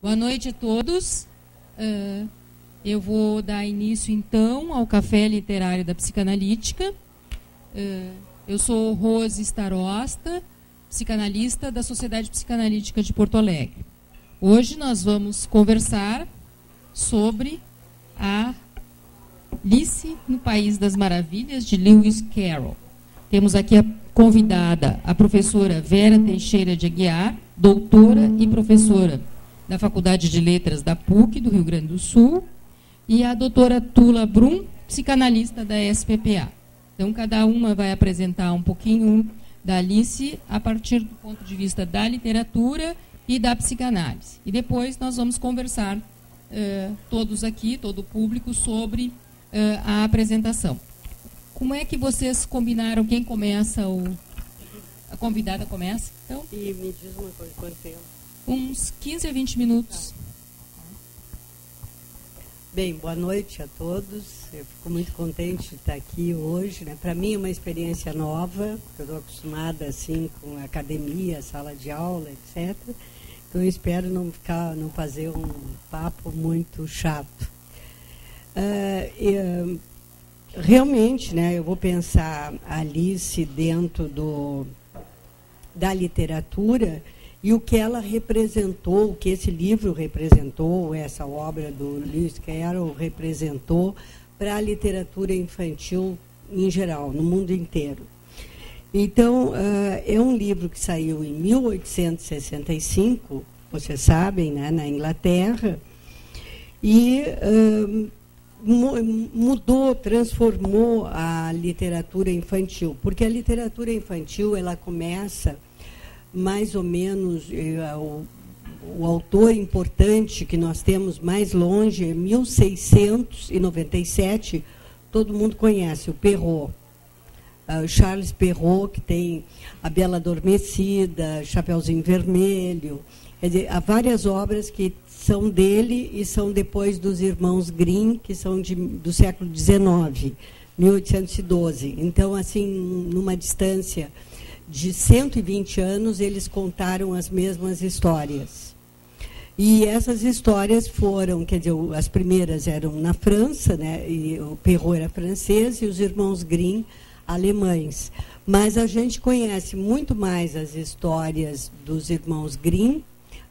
Boa noite a todos. Eu vou dar início, então, ao Café Literário da Psicanalítica. Eu sou Rose Starosta, psicanalista da Sociedade Psicanalítica de Porto Alegre. Hoje nós vamos conversar sobre a Alice no País das Maravilhas, de Lewis Carroll. Temos aqui a convidada, a professora Vera Teixeira de Aguiar, doutora e professora da Faculdade de Letras da PUC, do Rio Grande do Sul, e a doutora Tula Brum, psicanalista da SPPA. Então, cada uma vai apresentar um pouquinho da Alice a partir do ponto de vista da literatura e da psicanálise. E depois nós vamos conversar, todos aqui, todo o público, sobre a apresentação. Como é que vocês combinaram? Quem começa? A convidada começa? Então, e me diz uma coisa, quanto tempo? Uns 15 a 20 minutos. Bem, boa noite a todos. Eu fico muito contente de estar aqui hoje, né? Para mim é uma experiência nova, eu estou acostumada assim com academia, sala de aula, etc. Então eu espero não fazer um papo muito chato. Realmente, né, eu vou pensar a Alice dentro da literatura e o que ela representou, o que esse livro representou, essa obra do Lewis Carroll representou para a literatura infantil em geral, no mundo inteiro. Então, é um livro que saiu em 1865, vocês sabem, né, na Inglaterra, e mudou, transformou a literatura infantil, porque a literatura infantil ela começa mais ou menos, o autor importante que nós temos mais longe é 1697, todo mundo conhece, o Perrault. Charles Perrault, que tem A Bela Adormecida, Chapeuzinho Vermelho. Quer dizer, há várias obras que são dele e são depois dos irmãos Grimm, que são do século XIX, 1812. Então, assim, numa distância de 120 anos, eles contaram as mesmas histórias. E essas histórias foram, quer dizer, as primeiras eram na França, né, e o Perrault era francês e os irmãos Grimm alemães. Mas a gente conhece muito mais as histórias dos irmãos Grimm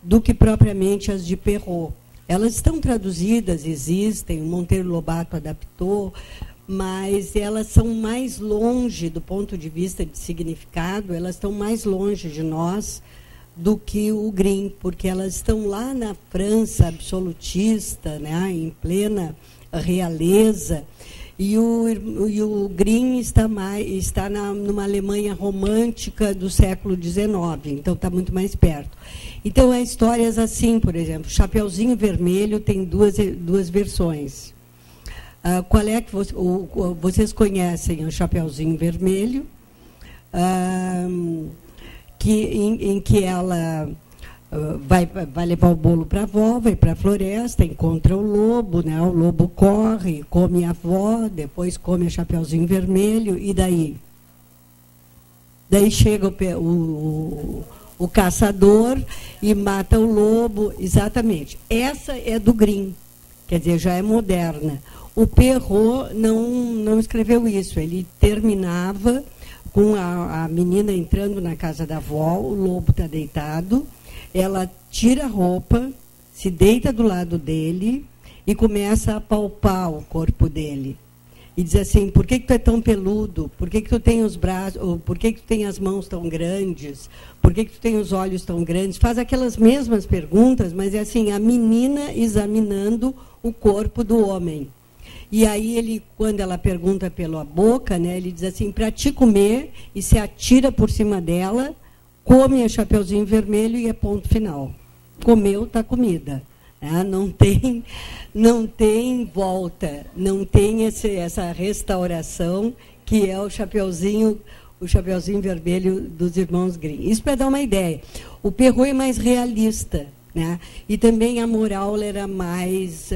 do que propriamente as de Perrault. Elas estão traduzidas, existem, o Monteiro Lobato adaptou, mas elas são mais longe, do ponto de vista de significado, elas estão mais longe de nós do que o Grimm, porque elas estão lá na França absolutista, né, em plena realeza, e o Grimm está numa Alemanha romântica do século XIX, então está muito mais perto. Então, há histórias assim, por exemplo, Chapeuzinho Vermelho tem duas versões. Qual é que vocês conhecem o Chapeuzinho Vermelho, em que ela vai levar o bolo para a avó, vai para a floresta, encontra o lobo, né? O lobo corre, come a avó, depois come a Chapeuzinho Vermelho, e daí? Daí chega o caçador e mata o lobo, exatamente. Essa é do Grimm, quer dizer, já é moderna. O Perrault não escreveu isso, ele terminava com a menina entrando na casa da avó, o lobo está deitado, ela tira a roupa, se deita do lado dele e começa a palpar o corpo dele. E diz assim, por que tu é tão peludo? Por que tu tem os braços, por que tu tem as mãos tão grandes? Por que tu tem os olhos tão grandes? Faz aquelas mesmas perguntas, mas é assim, a menina examinando o corpo do homem. E aí ele, quando ela pergunta pela boca, né, ele diz assim, para te comer, e se atira por cima dela, come a Chapeuzinho Vermelho e é ponto final. Comeu, está comida. Né? Não tem volta, não tem essa restauração que é o Chapeuzinho Vermelho dos irmãos Grimm. Isso para dar uma ideia. O Perrault é mais realista, né? E também a moral era mais...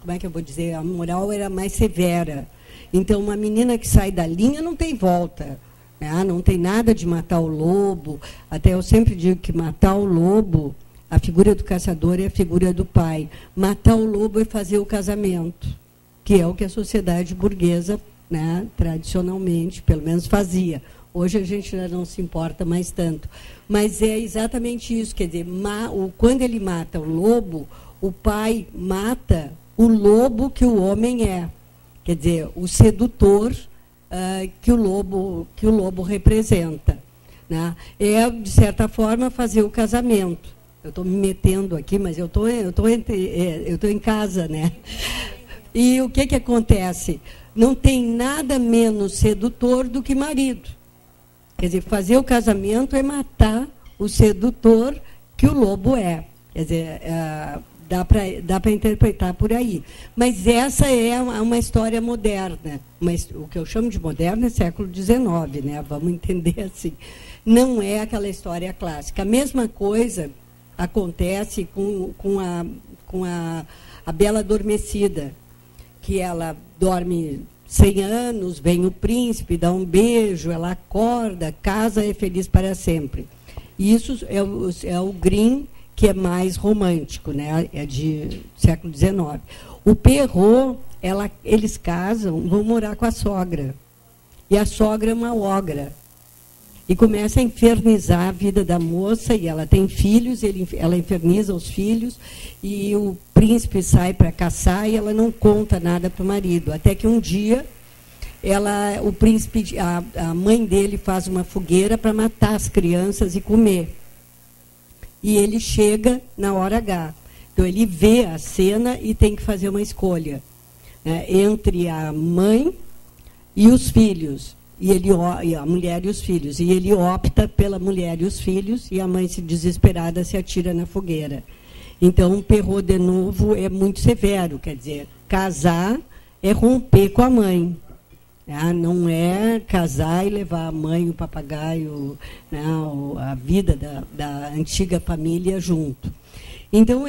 como é que eu vou dizer? A moral era mais severa. Então, uma menina que sai da linha não tem volta. Né? Não tem nada de matar o lobo. Até eu sempre digo que matar o lobo A figura do caçador é a figura do pai. Matar o lobo é fazer o casamento, que é o que a sociedade burguesa, né, tradicionalmente, pelo menos fazia. Hoje a gente já não se importa mais tanto. Mas é exatamente isso, quer dizer, quando ele mata o lobo, o pai mata o lobo que o homem é. Quer dizer, o sedutor que o lobo representa. Né? É, de certa forma, fazer o casamento. Eu estou me metendo aqui, mas eu estou em casa, né? E o que acontece? Não tem nada menos sedutor do que marido. Quer dizer, fazer o casamento é matar o sedutor que o lobo é. Quer dizer, dá para interpretar por aí. Mas essa é uma história moderna. Mas o que eu chamo de moderna é século XIX, né? Vamos entender assim. Não é aquela história clássica. A mesma coisa acontece com a Bela Adormecida, que ela dorme 100 anos, vem o príncipe, dá um beijo, ela acorda, casa e é feliz para sempre. Isso é o Grimm, que é mais romântico, né? É de século XIX. O Perrault, eles casam, vão morar com a sogra. E a sogra é uma ogra. E começa a infernizar a vida da moça, e ela tem filhos, ela inferniza os filhos, e o príncipe sai para caçar e ela não conta nada para o marido. Até que um dia, a mãe dele faz uma fogueira para matar as crianças e comer. E ele chega na hora H. Então, ele vê a cena e tem que fazer uma escolha, né, entre a mãe e os filhos. E a mulher e os filhos. E ele opta pela mulher e os filhos, e a mãe, desesperada, se atira na fogueira. Então, o Perrault, de novo, é muito severo. Quer dizer, casar é romper com a mãe. Né? Não é casar e levar a mãe, o papagaio, né, a vida da antiga família junto. Então,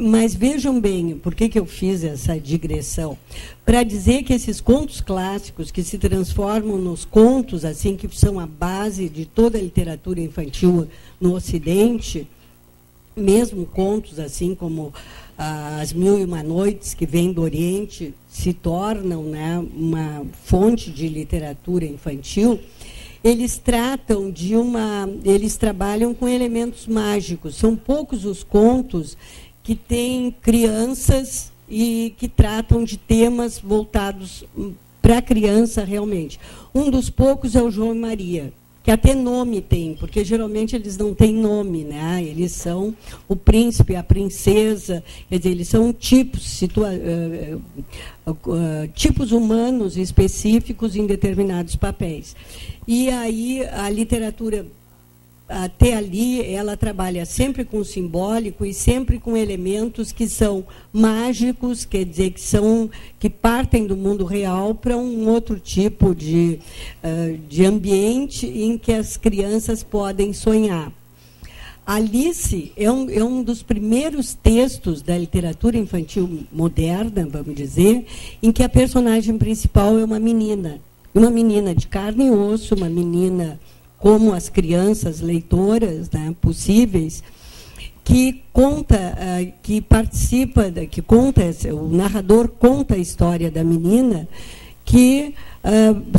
mas vejam bem, por que eu fiz essa digressão? Para dizer que esses contos clássicos, que se transformam nos contos, assim, que são a base de toda a literatura infantil no Ocidente, mesmo contos assim como As Mil e Uma Noites, que vêm do Oriente, se tornam, né, uma fonte de literatura infantil. Eles trabalham com elementos mágicos. São poucos os contos que têm crianças e que tratam de temas voltados para a criança realmente. Um dos poucos é o João e Maria, que até nome tem, porque geralmente eles não têm nome, né? Eles são o príncipe, a princesa, quer dizer, eles são tipos humanos específicos em determinados papéis. E aí a literatura, até ali, ela trabalha sempre com o simbólico e sempre com elementos que são mágicos, quer dizer, que partem do mundo real para um outro tipo de ambiente em que as crianças podem sonhar. Alice é um dos primeiros textos da literatura infantil moderna, vamos dizer, em que a personagem principal é uma menina de carne e osso, uma menina como as crianças leitoras, né, possíveis, que conta, o narrador conta a história da menina que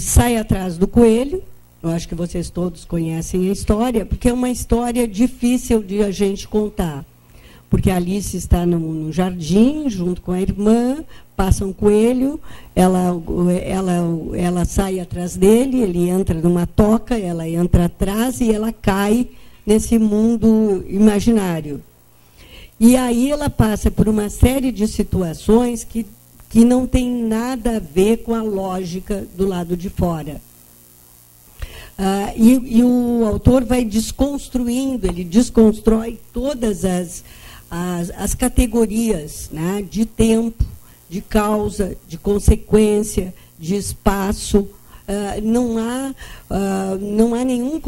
sai atrás do coelho. Eu acho que vocês todos conhecem a história, porque é uma história difícil de a gente contar. Porque a Alice está no jardim, junto com a irmã, passa um coelho, ela sai atrás dele, ele entra numa toca, ela entra atrás e ela cai nesse mundo imaginário. E aí ela passa por uma série de situações que não tem nada a ver com a lógica do lado de fora. E o autor vai desconstruindo, ele desconstrói todas as categorias, né, de tempo, de causa, de consequência, de espaço. Não há nenhum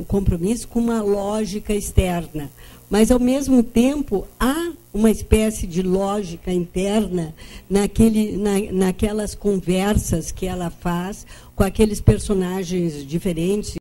compromisso com uma lógica externa, mas, ao mesmo tempo, há uma espécie de lógica interna naquelas conversas que ela faz com aqueles personagens diferentes,